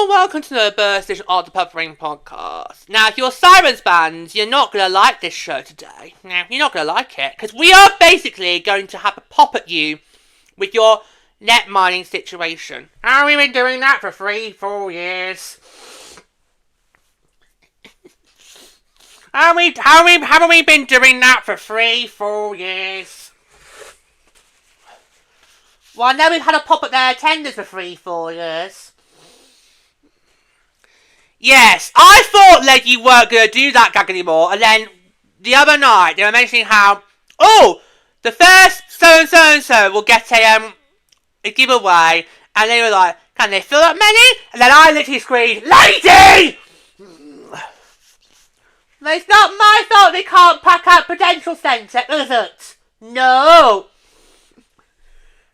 Welcome to the first edition of the Pub Ring Podcast. Now, if you're Sirens fans, you're not going to like this show today. Now, you're not going to like it, because we are basically going to have a pop at you with your net mining situation. How have we been doing that for 3-4 years? Haven't we been doing that for 3-4 years? Well, I know we've had a pop at their attendance for 3-4 years. Yes, I thought like you weren't going to do that gag anymore, and then the other night they were mentioning how, the first so-and-so will get a giveaway, and they were like, can they fill up many? And then I literally screamed, lady! It's not my fault they can't pack out Prudential Centre, is it? No!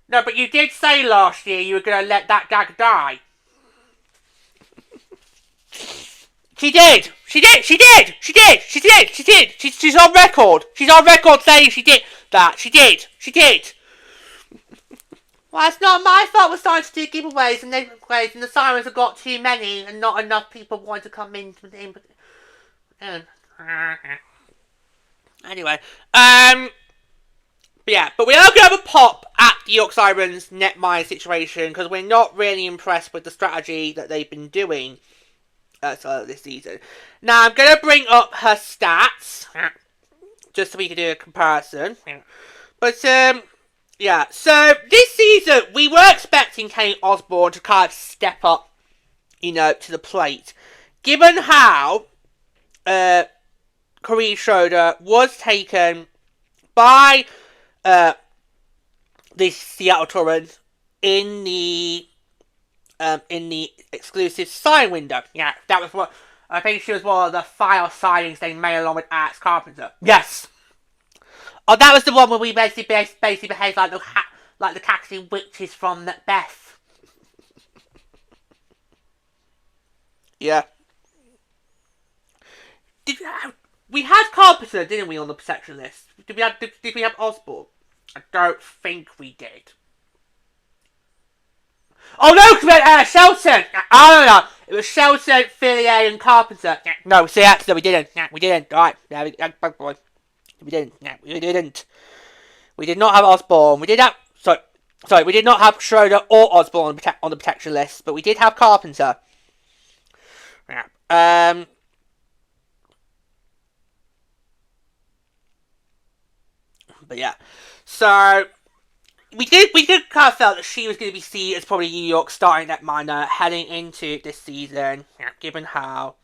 No, but you did say last year you were going to let that gag die. She did! She's on record! She's on record saying she did that. She did! Well, it's not my fault we're starting to do giveaways and the Sirens have got too many and not enough people want to come in. Anyway, but we are going to have a pop at the York Sirens net mine situation because we're not really impressed with the strategy that they've been doing this season. Now, I'm going to bring up her stats, just so we can do a comparison. But, so this season, we were expecting Kaylee Osborne to kind of step up, to the plate. Given how Corinne Schroeder was taken by the Seattle Torrens in the exclusive sign window. Yeah, that was what I think she was one of the final signings they made along with Alex Carpenter. Yes. Oh, that was the one where we basically behaved like the cackling witches from Macbeth. Yeah. We had Carpenter, didn't we, on the protection list? Did we have Osborne? I don't think we did. Oh no, Shelton! Oh no, it was Shelton, Fillier, and Carpenter. No, see, actually, we didn't. We didn't. Alright, we didn't. We didn't. We did not have Osborne. We did have. Sorry, we did not have Schroeder or Osborne on the protection list, but we did have Carpenter. Yeah. But yeah, so. We did kind of felt that she was going to be seen as probably New York starting netminder heading into this season, given how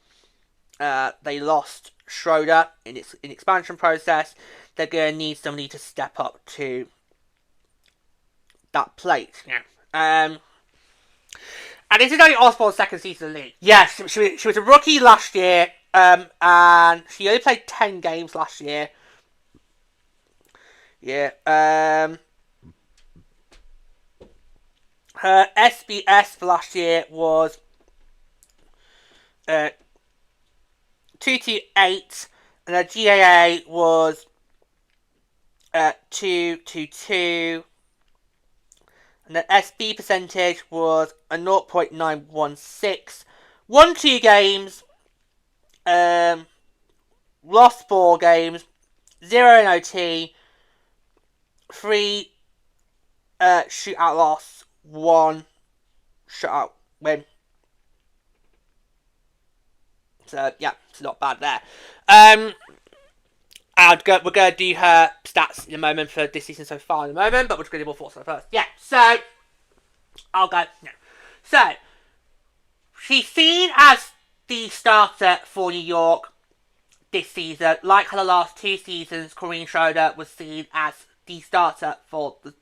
they lost Schroeder in expansion process. They're going to need somebody to step up to that plate. And this is only Osborne's second season in the league. Yes, she was a rookie last year, and she only played 10 games last year. Yeah, her SBS for last year was 228, and her GAA was 222, and the SB percentage was a 0.916. Won 2 games, lost 4 games, 0 in OT, 3 shootout loss, 1 shutout win. So yeah, it's not bad there. We're going to do her stats in a moment for this season so far in a moment, but we're just going to do more thoughts on her first. Yeah, so I'll go now. So she's seen as the starter for New York this season, like how the last 2 seasons Corinne Schroeder was seen as the starter for them.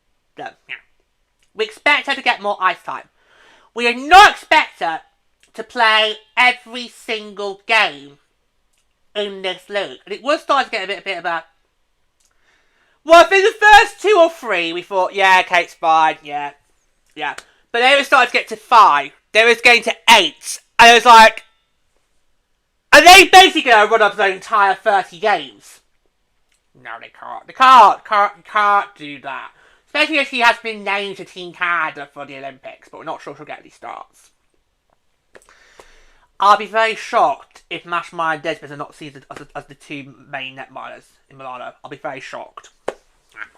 Yeah. We expect her to get more ice time. We do not expect her to play every single game in this league. And it was starting to get a bit of a... Well, for the first 2 or 3, we thought, yeah, okay, it's fine, yeah. But then it was starting to get to 5. Then it was getting to 8. And it was like... And they basically run up their entire 30 games. No, they can't. They can't do that. Especially if she has been named to Team Canada for the Olympics, but we're not sure she'll get any starts. I'll be very shocked if Mashma and Desmond are not seen as the 2 main netminders in Milano. I'll be very shocked.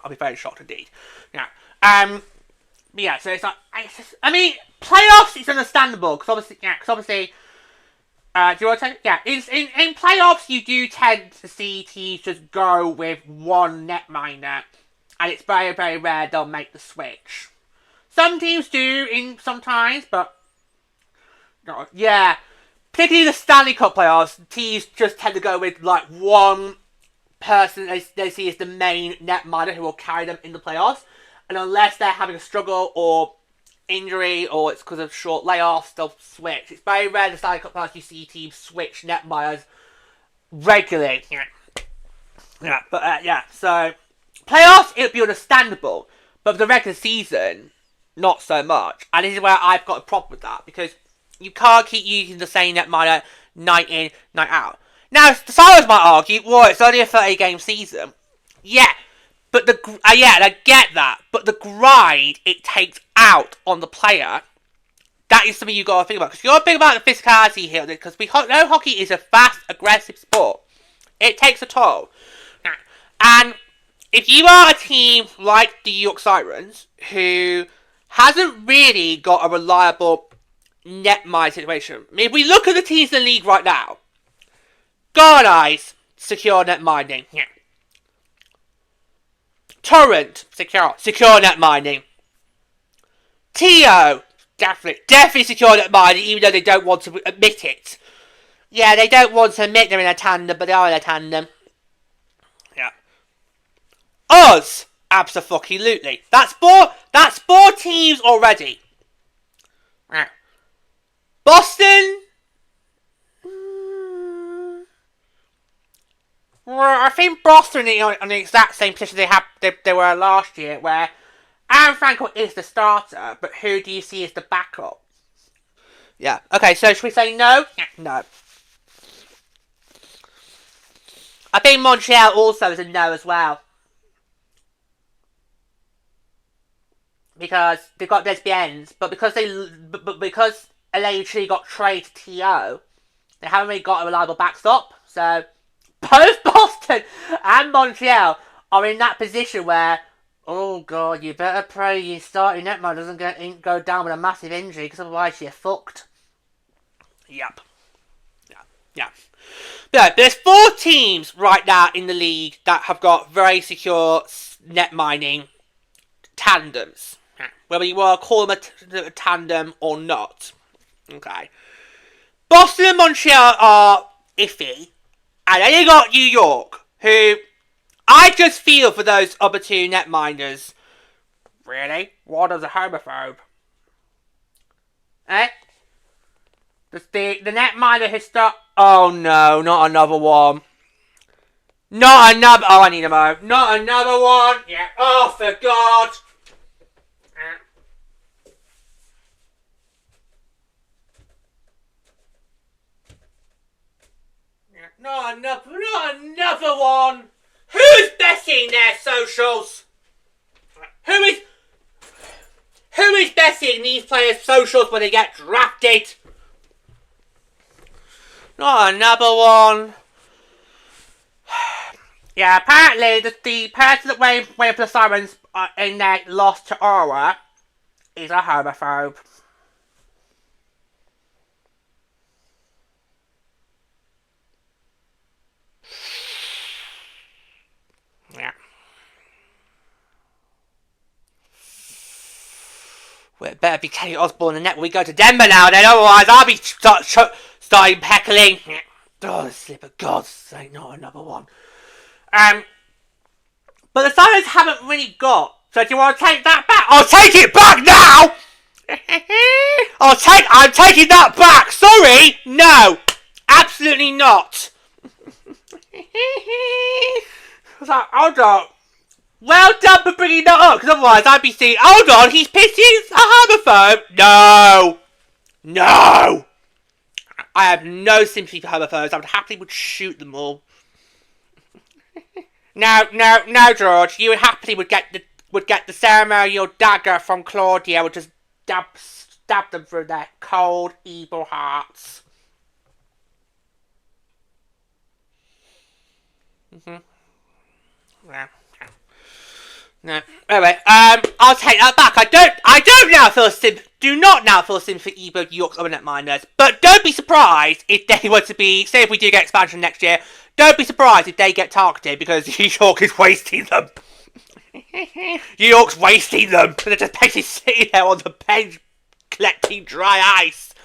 I'll be very shocked indeed. Yeah, so it's like... I mean, playoffs is understandable, because obviously... do you want to take... Yeah, in playoffs, you do tend to see teams just go with one netminder, and it's very, very rare they'll make the switch. Some teams do sometimes, but... Yeah. Particularly the Stanley Cup playoffs, teams just tend to go with, like, one person they see as the main netminder who will carry them in the playoffs. And unless they're having a struggle or injury or it's because of short layoffs, they'll switch. It's very rare in the Stanley Cup playoffs you see teams switch netminders regularly. So playoffs, it would be understandable. But for the regular season, not so much. And this is where I've got a problem with that, because you can't keep using the same netminder night in, night out. Now, the Sirens might argue, well, it's only a 30-game season. Yeah, but I get that. But the grind it takes out on the player, that is something you've got to think about. Because you've got to think about the physicality here, because we know hockey is a fast, aggressive sport. It takes a toll. And if you are a team like the York Sirens, who hasn't really got a reliable netmind situation. I mean, if we look at the teams in the league right now, Guard Eyes, secure netminding. Yeah. Torrent, secure netminding. Tio, definitely secure netminding, even though they don't want to admit it. Yeah, they don't want to admit they're in a tandem, but they are in a tandem. Yeah. Us, abso-fucking-lutely. That's four teams already. Yeah. Boston. Well, I think Boston are in the exact same position they were last year, where Aaron Frankel is the starter, but who do you see as the backup? Yeah. Okay, so should we say no? Yeah, no. I think Montreal also is a no as well. Because they've got lesbians, but because LA got traded to TO, they haven't really got a reliable backstop, so both Boston and Montreal are in that position where, oh god, you better pray your starting netminder doesn't go down with a massive injury, because otherwise you're fucked. Yep. Yeah. But there's 4 teams right now in the league that have got very secure netminding tandems. Whether you want to call them a tandem or not. Okay. Boston and Montreal are iffy. And then you got New York, who I just feel for those other 2 netminders. Really? What is a homophobe? Eh? The netminder who oh no, not another one. Not another. Oh, I need a mo. Not another one. Yeah. Oh, for God. Not another one. Who's betting their socials? Who is betting these players' socials when they get drafted? Not another one. Yeah, apparently the person that went for the Sirens in their loss to Aura is a homophobe. Yeah. Well, it better be Kaylee Osborne in the net when we go to Denver now, then otherwise I'll be starting heckling. Oh, the slip of God's sake, not another one. But the Sirens haven't really got. So do you want to take that back? I'll take it back now! I'm taking that back! Sorry! No! Absolutely not! was like, hold on. Well done for bringing that up, because otherwise I'd be saying, hold on, he's pissing a homophobe. No. No. I have no sympathy for homophobes. I would happily shoot them all. No, George. You happily would get the ceremonial dagger from Claudia, would just stab them through their cold, evil hearts. Yeah. No. Anyway, I'll take that back. I don't now feel do not now feel sympathy for either York's or netminders. But don't be surprised if they were to be, say if we do get expansion next year, don't be surprised if they get targeted because York is wasting them. York's wasting them. They're just basically sitting there on the bench collecting dry ice.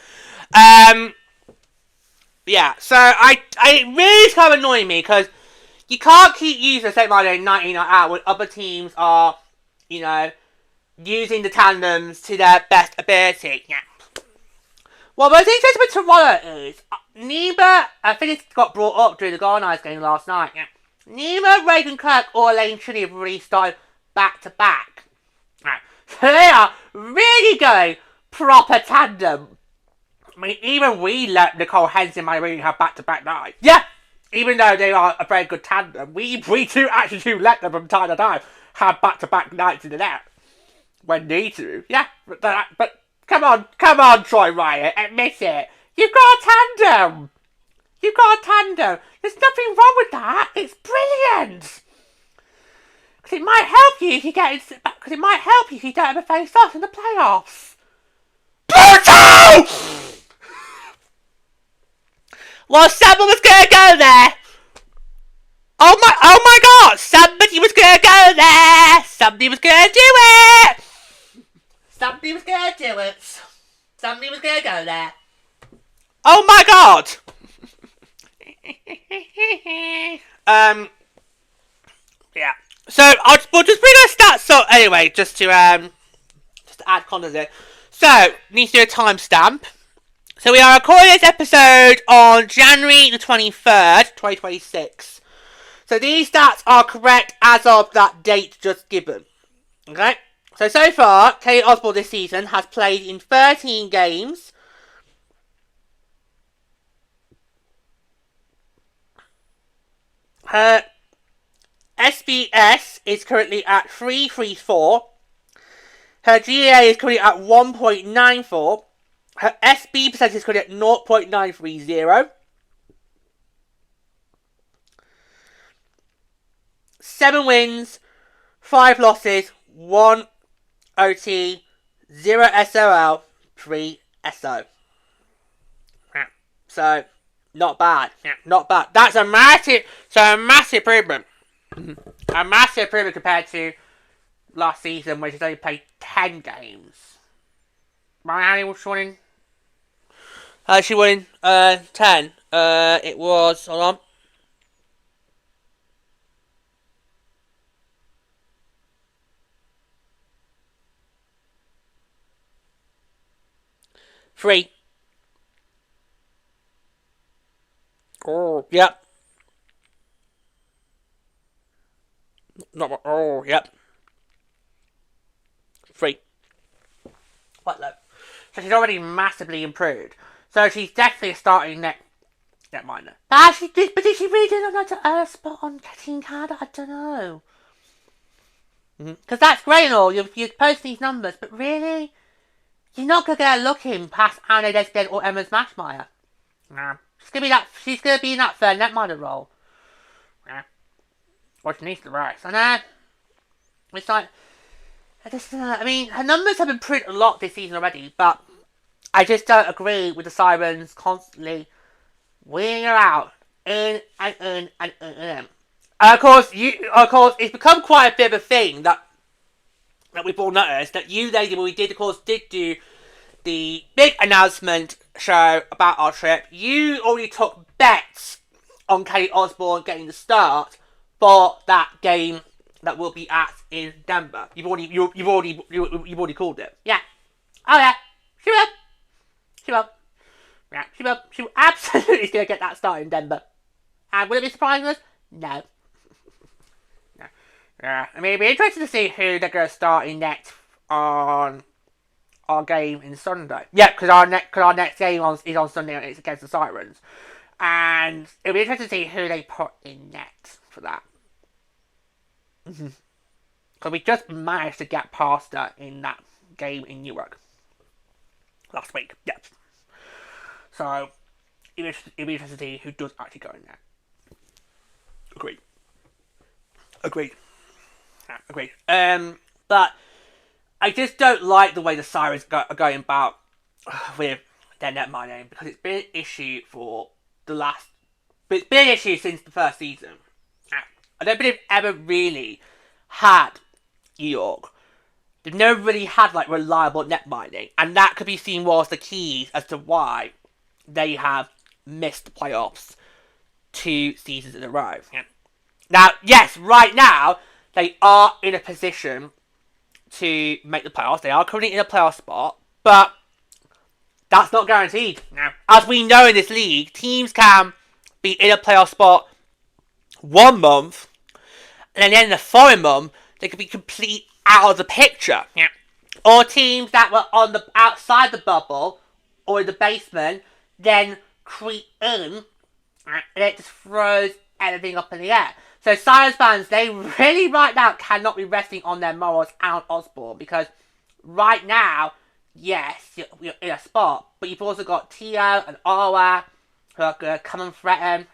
Yeah, so it really is kind of annoying me because you can't keep using the same idea night in, night out when other teams are, using the tandems to their best ability. Yeah. Well, what's interesting with Toronto is, neither, I think this got brought up during the Golden Eyes game last night, yeah. Neither Reagan Kirk or Lane Chinny have really started back-to-back. Right. So they are really going proper tandem. I mean, even we let Nicole Henson and Marie have back-to-back nights. Yeah! Even though they are a very good tandem, we do actually let them from time to time have back-to-back nights in the net. When need to. Yeah, but come on, Troy Riot, admit it. You've got a tandem. There's nothing wrong with that. It's brilliant. Because it might help you if you don't ever face us in the playoffs. Brutal! Well, someone was gonna go there. Oh my God! Somebody was gonna go there. Somebody was gonna do it. Somebody was gonna go there. Oh my God! Yeah. So we'll just bring our stats up anyway, just to add content there. So need to do a timestamp. So we are recording this episode on January the 23rd, 2026. So these stats are correct as of that date just given. Okay? So far, Kaylee Osborne this season has played in 13 games. Her SBS is currently at 334. Her GA is currently at 1.94. Her SB percentage is currently at 0.930. 7 wins, 5 losses, 1 OT, 0 SOL, 3 SO. So, not bad. Not bad. That's a massive improvement. A massive improvement compared to last season, where she's only played 10 games. Miami was winning. She won 10. It was, hold on. Three. Oh, yep. Yep. 3. What though? So she's already massively improved. So she's definitely a starting netminder. But did she really do not to earn a spot on Team Canada? I don't know. Because that's great and all. You post these numbers, but really, you're not gonna get a look in past Anna Desden or Emma Smashmeyer. Nah. She's gonna be in that third netminder role. Yeah. Or she needs to rise. And it's like, I mean, her numbers have improved a lot this season already, but I just don't agree with the Sirens constantly wearing her out in and in and in. And of course, it's become quite a bit of a thing that we've all noticed that you lady, when we did do the big announcement show about our trip, you already took bets on Kaylee Osborne getting the start for that game that will be at in Denver. You've already called it. Yeah. Oh yeah. She will. Yeah, she will absolutely gonna get that start in Denver. And will it be surprising us? No. No. Yeah. I mean, it'd be interesting to see who they're going to start in net on our game in Sunday. Yeah, because our next game is on Sunday and it's against the Sirens. And it'll be interesting to see who they put in net for that. Because we just managed to get past her in that game in Newark last week. Yeah. So it'll be interesting to see who does actually go in there. Agreed. But I just don't like the way the Sirens are going about with their netminding, because it's been an issue for the last. But it's been an issue since the first season. I don't believe ever really had New York. They've never really had like reliable netminding, and that could be seen as the keys as to why they have missed the playoffs 2 seasons in a row. Now, yes, right now they are in a position to make the playoffs. They are currently in a playoff spot, but that's not guaranteed. Now, as we know in this league, teams can be in a playoff spot 1 month, and then in the following month, they could be completely out of the picture. Or teams that were on the outside the bubble or in the basement then creep in, and it just throws everything up in the air. So Sirens fans, they really right now cannot be resting on their morals and Osborne, because right now, yes, you're in a spot, but you've also got Tio and Owa who are going to come and threaten.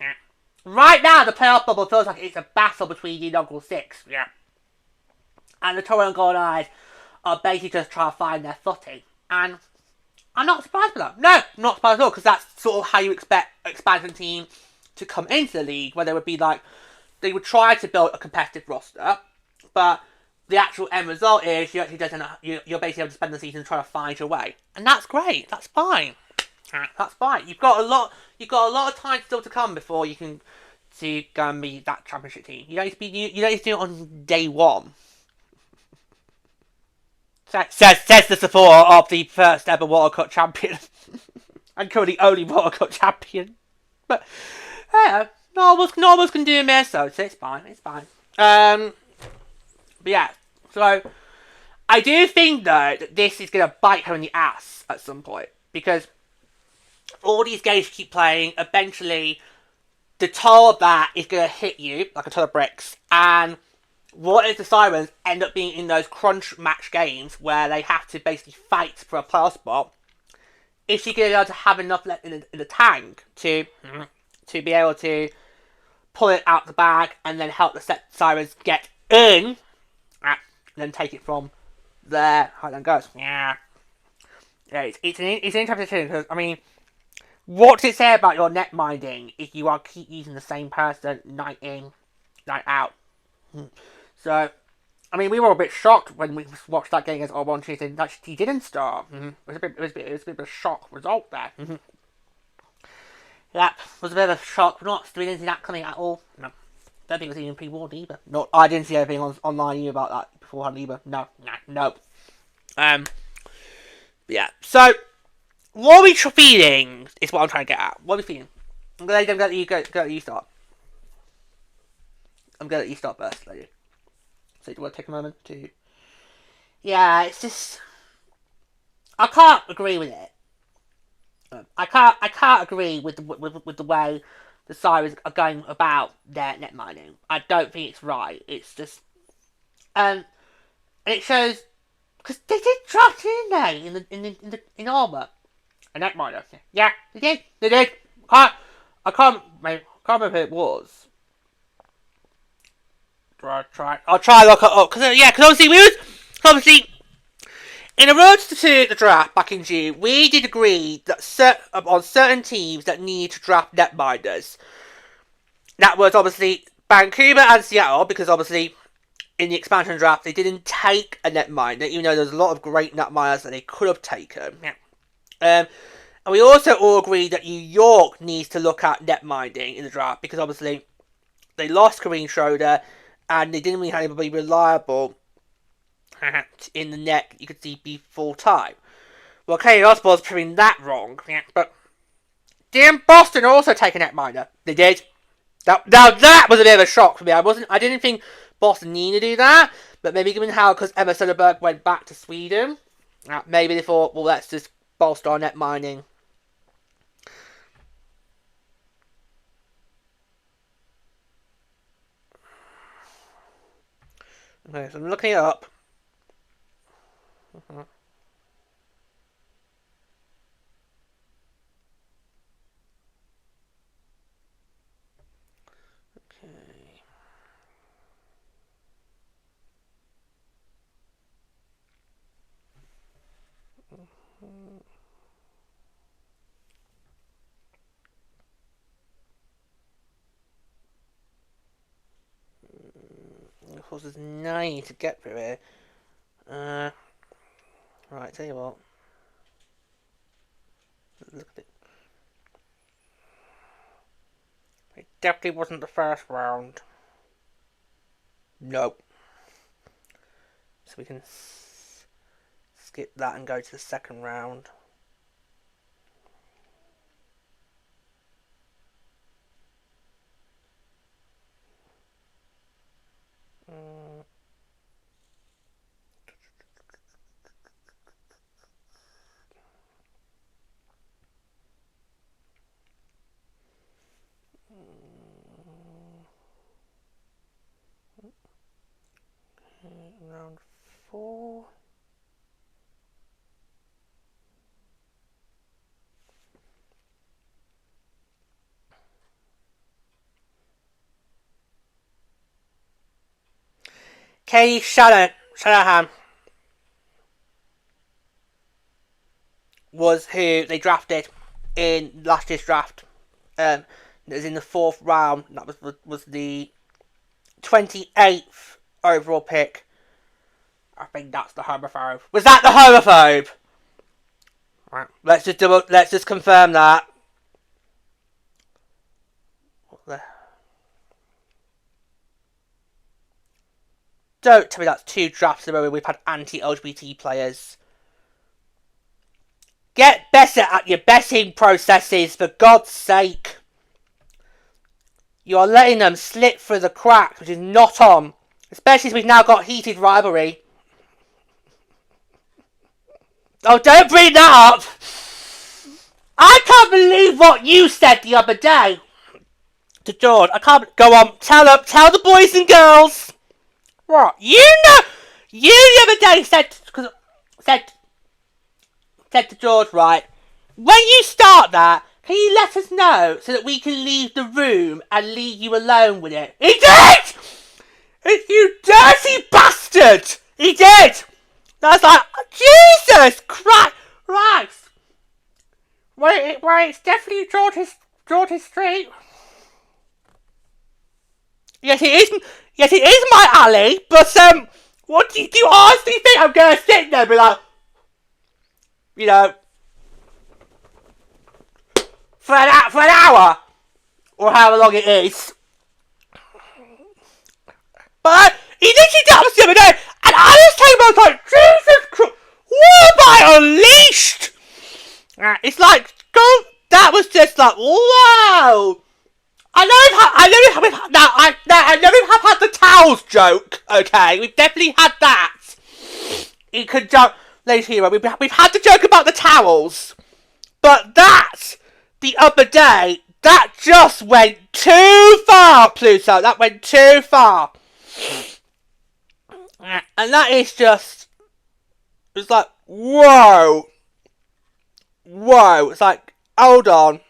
Right now, the playoff bubble feels like it's a battle between the inaugural 6. And the Toro and Golden Eyes are basically just trying to find their footing. And I'm not surprised by that. No, not surprised at all, because that's sort of how you expect an expansion team to come into the league, where they would be like, they would try to build a competitive roster, but the actual end result is you actually you're basically able to spend the season trying to find your way, and that's great. That's fine. That's fine. You've got a lot of time still to come before you can go and be that championship team. You don't need to do it on day 1. Says the supporter of the first ever World Cup champion, and currently only World Cup champion. But yeah, no one can do me, so it's fine. But yeah, so I do think though that this is gonna bite her in the ass at some point, because all these games you keep playing, eventually the toll of that is gonna hit you like a ton of bricks. And what if the Sirens end up being in those crunch match games where they have to basically fight for a playoff spot? Is she going to be able to have enough left in the tank to be able to pull it out the bag and then help the Sirens get in, and then take it from there? How that goes? Yeah, it's an interesting thing, because I mean, what does it say about your net minding if you are keep using the same person night in, night out? So, I mean, we were a bit shocked when we watched that game against Osborne Tuesday that he didn't start. It was a bit of a shock result there. That was a bit of a shock. We're not doing anything that coming at all. No. Don't think it was even pre-warned either. No, I didn't see anything online either about that beforehand either. No. Yeah. So, what are we feeling is what I'm trying to get at. What are we feeling? I'm going to let you start. I'm going to let you start first, lady. So do you want to take a moment to... Yeah, it's just... I can't agree with it. I can't agree with the way the Sirens are going about their netminding. I don't think it's right. It's just... and it shows... because they did drop it in there, in armour. A netminder. Yeah, they did. I can't remember who it was. I'll try to look it up, because obviously in the road to the draft back in June, we did agree that on certain teams that need to draft netminders. That was obviously Vancouver and Seattle, because obviously in the expansion draft they didn't take a netminder, even though there's a lot of great netminders that they could have taken. And we also all agreed that New York needs to look at netminding in the draft, because obviously they lost Kareem Schroeder, and they didn't really have anybody reliable in the net you could see be full time. Well, Kaylee Osborne's proving that wrong, but didn't Boston also take a netminder? They did. Now that was a bit of a shock for me. I didn't think Boston needed to do that, but maybe given how, because Emma Söderberg went back to Sweden, maybe they thought, well, let's just bolster our net mining. Okay, so I'm looking it up. Okay. Of course, there's 9 to get through here. Right, tell you what. Look at it. It definitely wasn't the first round. Nope. So we can skip that and go to the second round. Round 4. Kaylee Shanahan was who they drafted in last year's draft. It was in the 4th round. That was the 28th overall pick. I think that's the homophobe. Was that the homophobe? Right. Let's just confirm that. What the? Don't tell me that's 2 drafts in a row where we've had anti-LGBT players. Get better at your betting processes, for God's sake. You are letting them slip through the cracks, which is not on. Especially as we've now got heated rivalry. Oh, don't bring that up! I can't believe what you said the other day to George. I can't. Go on, tell the boys and girls. What? You the other day said to George, right, when you start that, can you let us know so that we can leave the room and leave you alone with it? He did! You dirty bastard! He did! That's like, Jesus Christ! Right, it's definitely George's street. Yes, it is my alley, but, what do you honestly think I'm gonna sit there and be like, you know, for an hour, or however long it is. But he literally did that the other day, and I was taking my time, Jesus Christ, what have I unleashed? It's like, that was just like, wow. I know we have had the towels joke, okay? We've definitely had that. You could joke, ladies hero, we've had the joke about the towels. But that, the other day, that just went too far, Pluto. That went too far. And that is just, it's like, whoa. It's like, hold on.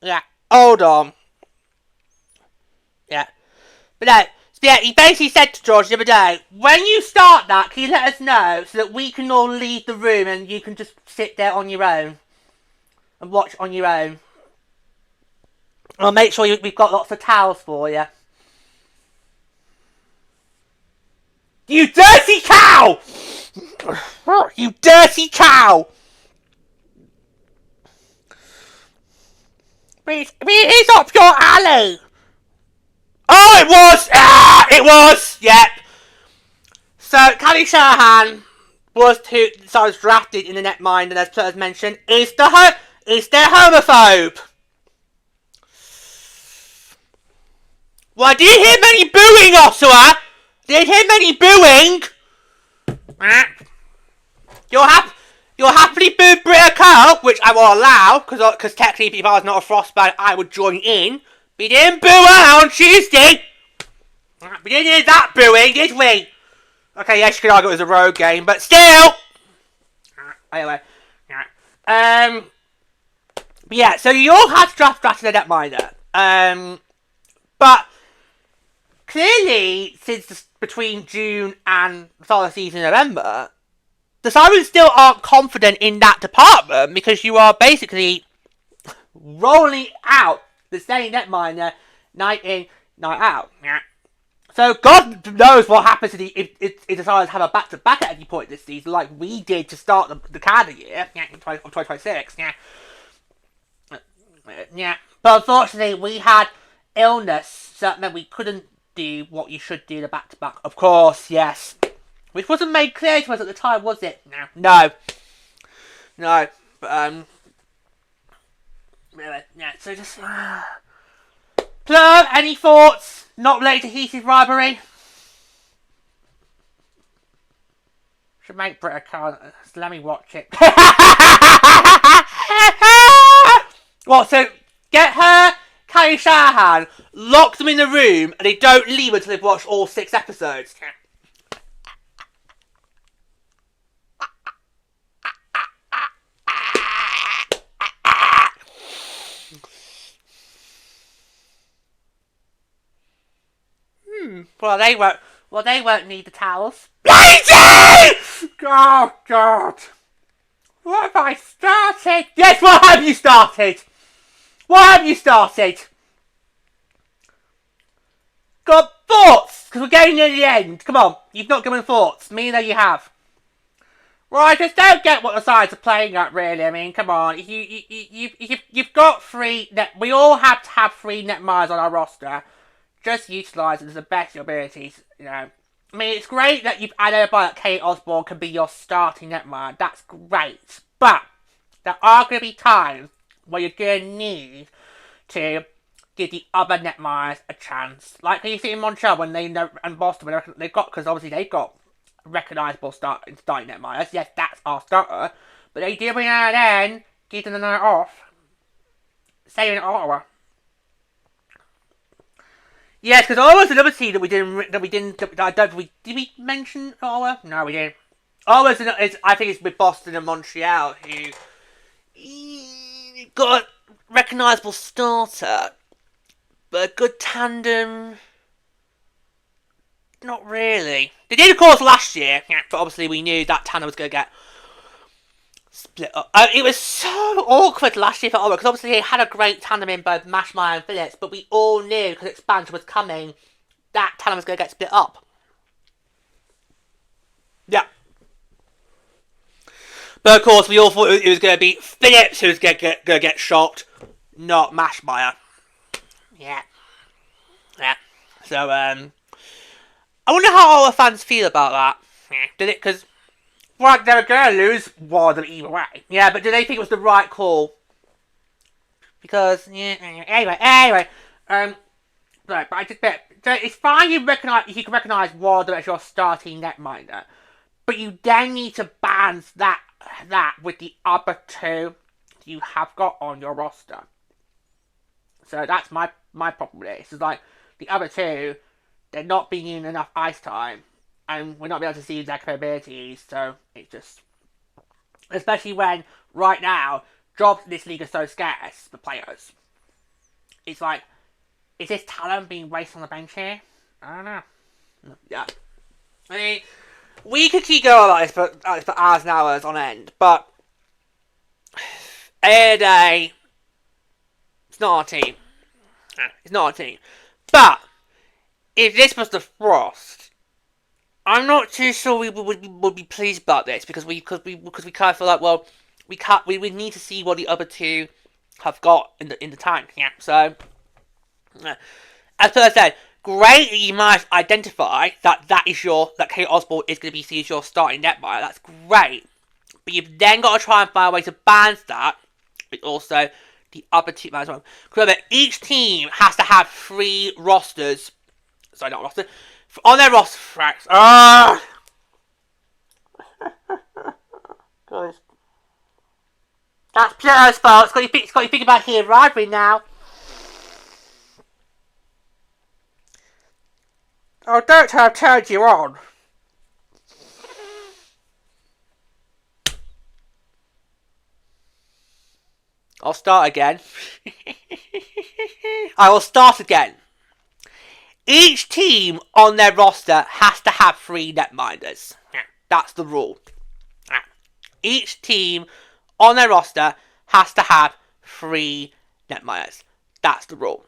Yeah, hold on. Yeah. But no, yeah, he basically said to George the other day, when you start that, can you let us know so that we can all leave the room and you can just sit there on your own and watch on your own. I'll make sure we've got lots of towels for you. You dirty cow! You dirty cow! But it is up your alley! Oh, it was! It was! Yep. So, Kaylee Shanahan was drafted in the netminder, and as Plutter's mentioned, is their homophobe. Well, I didn't hear many booing, Ottawa. Didn't hear many booing. You'll happily boo Britta Carl, which I will allow, because technically if I was not a Frostbite, I would join in. We didn't boo her on Tuesday. We didn't hear that booing, did we? Okay, yes, you could argue it was a road game, but still. Anyway. But yeah, so you all had to draft the netminder. But clearly, since between June and the start of the season in November, the Sirens still aren't confident in that department because you are basically rolling out the same netminder night in, night out. So God knows what happens if the Sirens have a back-to-back at any point this season, like we did to start the calendar year, of 2026. Yeah. But unfortunately, we had illness, so that meant we couldn't do what you should do the back-to-back. Of course, yes. Which wasn't made clear to us at the time, was it? No. But, yeah, so just... Plum, any thoughts not related to heated rivalry? Should make Britta Carl. Let me watch it. What, so get her, Kaylee Osborne, lock them in the room, and they don't leave until they've watched all 6 episodes. Well, they won't need the towels. Lady! Oh, God. What have I started? Yes, what have you started? What have you started? Got thoughts? Because we're getting near the end. Come on, you've not given thoughts. Me know you have. Well, I just don't get what the sides are playing at, really. I mean, come on. You've got 3 net... We all have to have 3 netminders on our roster. Just utilise them to the best of your abilities, you know. I mean, it's great that you've identified that Kaylee Osborne can be your starting netminder. That's great. But there are going to be times where you're going to need to give the other netminders a chance. Like you see in Montreal when they know, and Boston, when they've got, because obviously they've got recognisable starting netminders. Yes, that's our starter. But they do every now and then give them the night off. Say in Ottawa. Yes, because Ottawa's another team that we didn't. I don't. Did we mention Ottawa? No, we didn't. Ottawa's. I think it's with Boston and Montreal who got a recognisable starter, but a good tandem. Not really. They did, of course, last year, but obviously we knew that tandem was going to get split up. It was so awkward last year for Ottawa, because obviously they had a great tandem in both Mashmeyer and Phillips, but we all knew, because expansion was coming, that tandem was going to get split up. Yeah. But of course, we all thought it was going to be Phillips who was going to get shocked, not Mashmeyer. Yeah. So, I wonder how our fans feel about that. Did it? Because, well, they were going to lose one of them either way. Yeah, but do they think it was the right call? Because, yeah, anyway. But I just bet. So it's fine you can recognise one of them as your starting netminder. But you then need to balance that with the other 2 you have got on your roster. So that's my problem with this. It's like, the other 2, they're not being in enough ice time, and we're not able to see their capabilities, so it's just... Especially when, right now, jobs in this league are so scarce for players. It's like, is this talent being wasted on the bench here? I don't know. Yeah. I mean, we could keep going like this for hours and hours on end, but... End of the day, it's not our team. It's not our team. But... if this was the Frost, I'm not too sure we would be pleased about this because we kind of feel like, well, we need to see what the other 2 have got in the tank. Yeah. So as I said, great that you might identify that Kaylee Osborne is going to be seen as your starting netminder. That's great, but you've then got to try and find a way to balance that with also the other team as well. Remember, each team has to have 3 rosters. Sorry, not roster. On their roster tracks. Ah! Guys. That's Pluto's fault. It's got you thinking about here rivalry now. Oh, don't have turned you on. I'll start again. I will start again. Each team on their roster has to have 3 netminders. That's the rule. Each team on their roster has to have 3 netminders. That's the rule.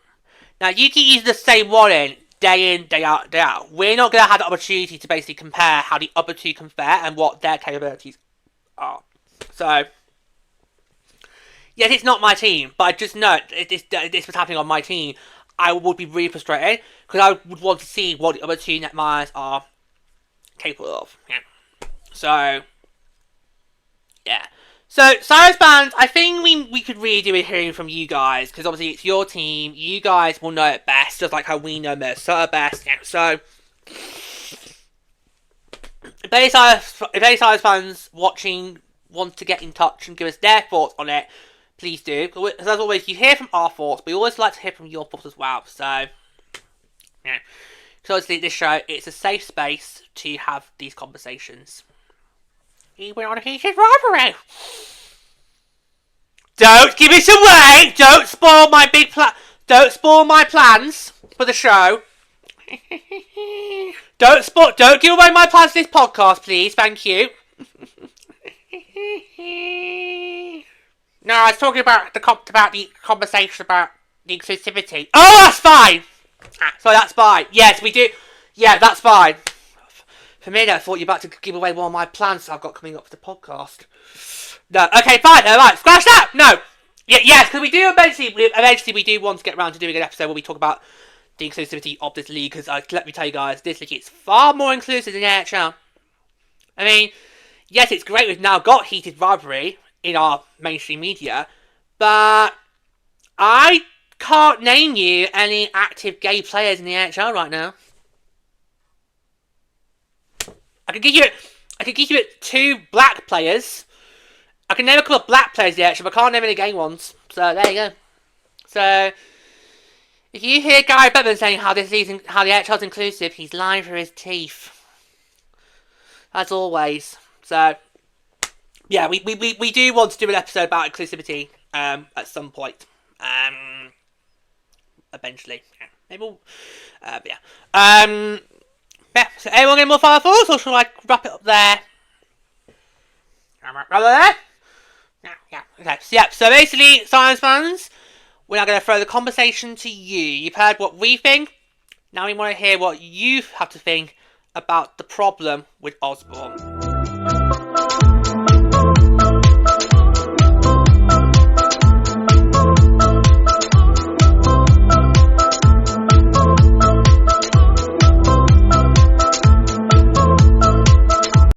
Now, you can use the same one in, day out, day out. We're not going to have the opportunity to basically compare how the other 2 can fare and what their capabilities are. So, yes, it's not my team, but I just know if this was happening on my team, I would be really frustrated because I would want to see what the other 2 netminders are capable of. Yeah. So, yeah. So, Sirens fans, I think we could really do with hearing from you guys because obviously it's your team. You guys will know it best, just like how we know Minnesota best. Yeah. So, if any Sirens fans watching want to get in touch and give us their thoughts on it, please do. As always, you hear from our thoughts, but we always like to hear from your thoughts as well. So, yeah. So obviously, this show, it's a safe space to have these conversations. Even on a heated rivalry. Don't give it away! Don't spoil my Don't spoil my plans for the show. Don't give away my plans for this podcast, please. Thank you. No, I was talking about the conversation about the exclusivity. Oh, that's fine! So that's fine. Yes, we do. Yeah, that's fine. For me, I thought you were about to give away one of my plans I've got coming up for the podcast. No, okay, fine. Alright, scratch that! No! Yes, because we do eventually we do want to get around to doing an episode where we talk about the exclusivity of this league, because let me tell you guys, this league is far more inclusive than the NHL. I mean, yes, it's great we've now got heated rivalry in our mainstream media, but I can't name you any active gay players in the NHL right now. I could give you 2 black players. I can name a couple of black players in the NHL, but I can't name any gay ones. So there you go. So if you hear Gary Bettman saying how the NHL's inclusive, he's lying through his teeth. As always. So yeah, we do want to do an episode about inclusivity at some point. Eventually. Yeah. Maybe we'll yeah. Yeah, so anyone get more final thoughts, or shall I wrap it up there? Wrap it there? Yeah. Okay. So basically, Sirens fans, we're now going to throw the conversation to you. You've heard what we think. Now we want to hear what you have to think about the problem with Osborne.